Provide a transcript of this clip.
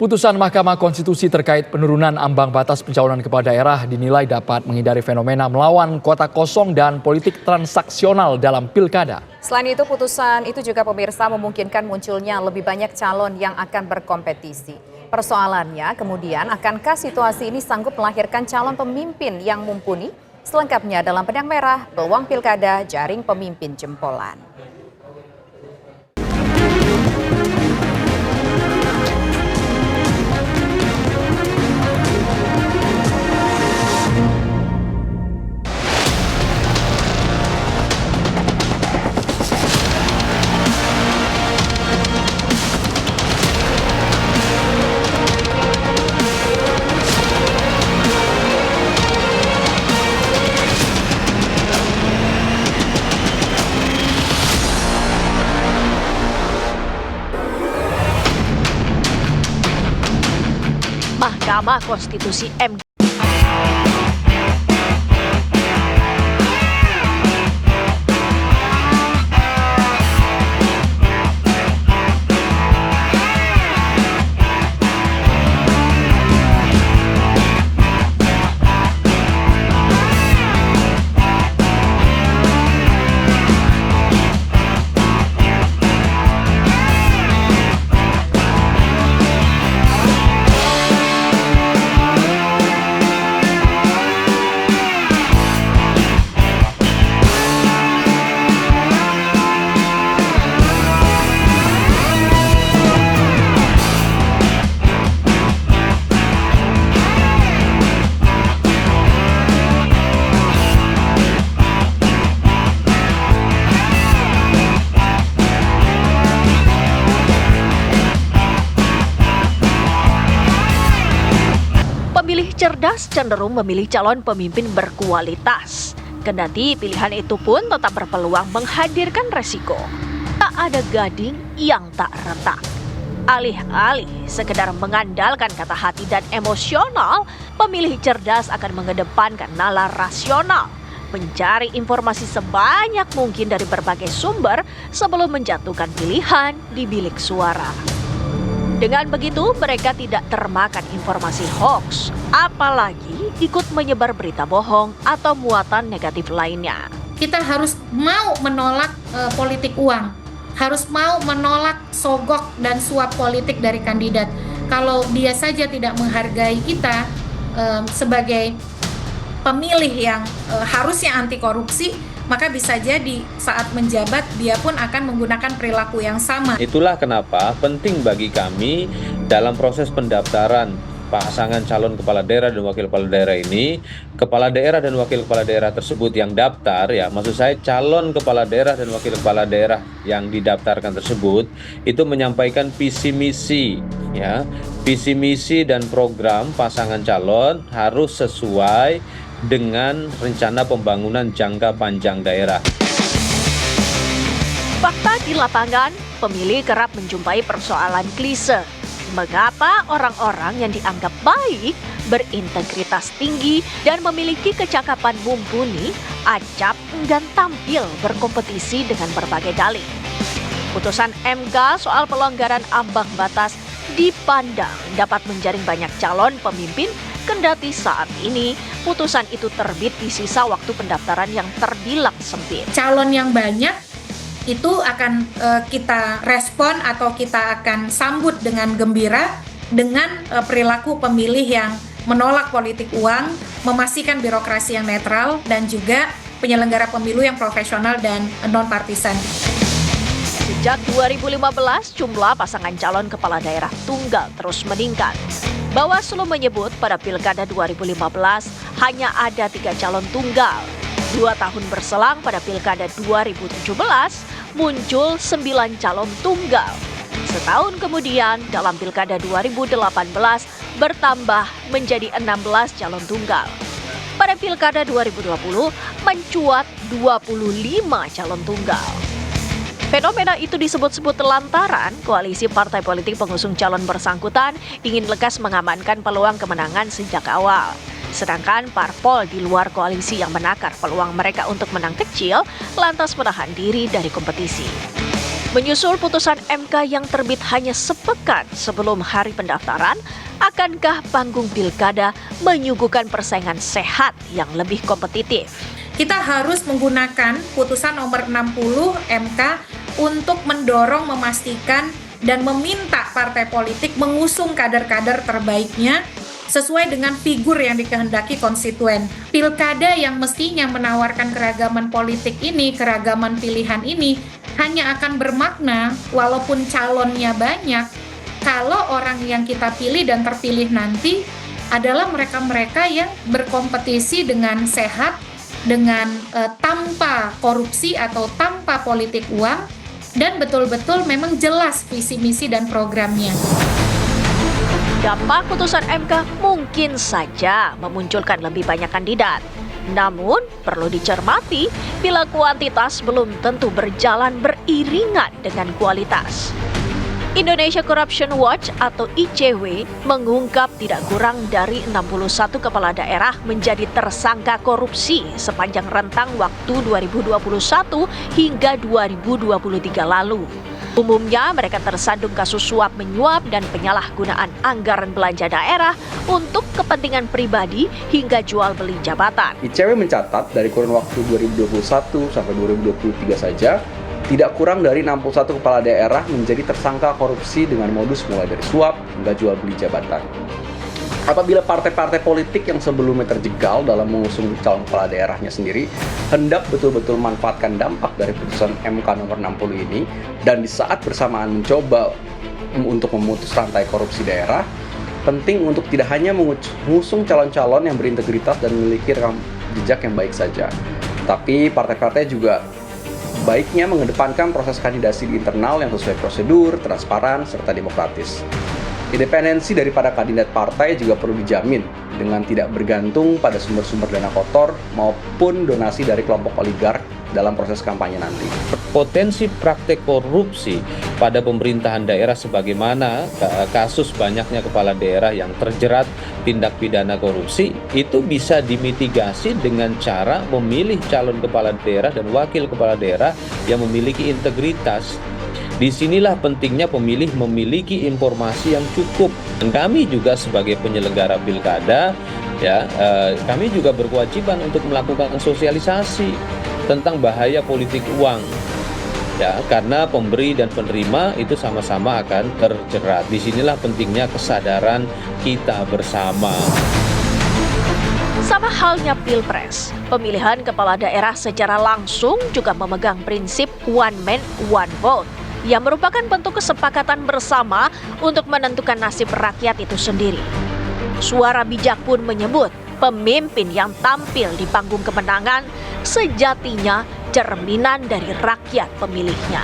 Putusan Mahkamah Konstitusi terkait penurunan ambang batas pencalonan kepala daerah dinilai dapat menghindari fenomena melawan kota kosong dan politik transaksional dalam pilkada. Selain itu, putusan itu juga pemirsa memungkinkan munculnya lebih banyak calon yang akan berkompetisi. Persoalannya kemudian, akankah situasi ini sanggup melahirkan calon pemimpin yang mumpuni? Selengkapnya dalam Pedang Merah, Peluang Pilkada Jaring Pemimpin Jempolan. Mahkamah Konstitusi MK Pemilih cerdas cenderung memilih calon pemimpin berkualitas. Kendati pilihan itu pun tetap berpeluang menghadirkan resiko. Tak ada gading yang tak retak. Alih-alih sekedar mengandalkan kata hati dan emosional, pemilih cerdas akan mengedepankan nalar rasional, mencari informasi sebanyak mungkin dari berbagai sumber sebelum menjatuhkan pilihan di bilik suara. Dengan begitu, mereka tidak termakan informasi hoax, apalagi ikut menyebar berita bohong atau muatan negatif lainnya. Kita harus mau menolak politik uang, harus mau menolak sogok dan suap politik dari kandidat. Kalau dia saja tidak menghargai kita sebagai pemilih yang harusnya anti korupsi, maka bisa jadi saat menjabat dia pun akan menggunakan perilaku yang sama. Itulah kenapa penting bagi kami dalam proses pendaftaran pasangan calon kepala daerah dan wakil kepala daerah ini, kepala daerah dan wakil kepala daerah tersebut yang daftar, ya maksud saya calon kepala daerah dan wakil kepala daerah yang didaftarkan tersebut itu menyampaikan visi misi, ya visi misi dan program pasangan calon harus sesuai dengan rencana pembangunan jangka panjang daerah. Fakta di lapangan, pemilih kerap menjumpai persoalan klise. Mengapa orang-orang yang dianggap baik, berintegritas tinggi, dan memiliki kecakapan mumpuni, acap enggan tampil berkompetisi dengan berbagai dalih? Putusan MK soal pelonggaran ambang batas dipandang dapat menjaring banyak calon pemimpin, kendati saat ini putusan itu terbit di sisa waktu pendaftaran yang terbilang sempit. Calon yang banyak itu akan kita respon atau kita akan sambut dengan gembira dengan perilaku pemilih yang menolak politik uang, memastikan birokrasi yang netral, dan juga penyelenggara pemilu yang profesional dan non-partisan. Sejak 2015, jumlah pasangan calon kepala daerah tunggal terus meningkat. Bawaslu menyebut pada Pilkada 2015 hanya ada 3 calon tunggal. 2 tahun berselang pada Pilkada 2017 muncul 9 calon tunggal. Setahun kemudian dalam Pilkada 2018 bertambah menjadi 16 calon tunggal. Pada Pilkada 2020 mencuat 25 calon tunggal. Fenomena itu disebut-sebut lantaran koalisi partai politik pengusung calon bersangkutan ingin lekas mengamankan peluang kemenangan sejak awal. Sedangkan parpol di luar koalisi yang menakar peluang mereka untuk menang kecil lantas menahan diri dari kompetisi. Menyusul putusan MK yang terbit hanya sepekan sebelum hari pendaftaran, akankah panggung pilkada menyuguhkan persaingan sehat yang lebih kompetitif? Kita harus menggunakan putusan nomor 60 MK untuk mendorong, memastikan, dan meminta partai politik mengusung kader-kader terbaiknya sesuai dengan figur yang dikehendaki konstituen. Pilkada yang mestinya menawarkan keragaman politik ini, keragaman pilihan ini, hanya akan bermakna walaupun calonnya banyak, kalau orang yang kita pilih dan terpilih nanti adalah mereka-mereka yang berkompetisi dengan sehat, dengan tanpa korupsi atau tanpa politik uang, dan betul-betul memang jelas visi misi dan programnya. Dampak putusan MK mungkin saja memunculkan lebih banyak kandidat. Namun, perlu dicermati bila kuantitas belum tentu berjalan beriringan dengan kualitas. Indonesia Corruption Watch atau ICW mengungkap tidak kurang dari 61 kepala daerah menjadi tersangka korupsi sepanjang rentang waktu 2021 hingga 2023 lalu. Umumnya mereka tersandung kasus suap menyuap dan penyalahgunaan anggaran belanja daerah untuk kepentingan pribadi hingga jual beli jabatan. ICW mencatat dari kurun waktu 2021 sampai 2023 saja, tidak kurang dari 61 kepala daerah menjadi tersangka korupsi dengan modus mulai dari suap hingga jual beli jabatan. Apabila partai-partai politik yang sebelumnya terjegal dalam mengusung calon kepala daerahnya sendiri hendak betul-betul memanfaatkan dampak dari putusan MK nomor 60 ini dan di saat bersamaan mencoba untuk memutus rantai korupsi daerah, penting untuk tidak hanya mengusung calon-calon yang berintegritas dan memiliki rekam jejak yang baik saja, tapi partai-partai juga baiknya mengedepankan proses kandidasi di internal yang sesuai prosedur, transparan, serta demokratis. Independensi daripada kandidat partai juga perlu dijamin dengan tidak bergantung pada sumber-sumber dana kotor maupun donasi dari kelompok oligark dalam proses kampanye nanti. Potensi praktek korupsi pada pemerintahan daerah sebagaimana kasus banyaknya kepala daerah yang terjerat tindak pidana korupsi itu bisa dimitigasi dengan cara memilih calon kepala daerah dan wakil kepala daerah yang memiliki integritas. Disinilah pentingnya pemilih memiliki informasi yang cukup. Dan kami juga sebagai penyelenggara pilkada, kami juga berkewajiban untuk melakukan sosialisasi tentang bahaya politik uang. Karena pemberi dan penerima itu sama-sama akan terjerat. Disinilah pentingnya kesadaran kita bersama. Sama halnya Pilpres, pemilihan kepala daerah secara langsung juga memegang prinsip one man, one vote, yang merupakan bentuk kesepakatan bersama untuk menentukan nasib rakyat itu sendiri. Suara bijak pun menyebut pemimpin yang tampil di panggung kemenangan sejatinya cerminan dari rakyat pemilihnya.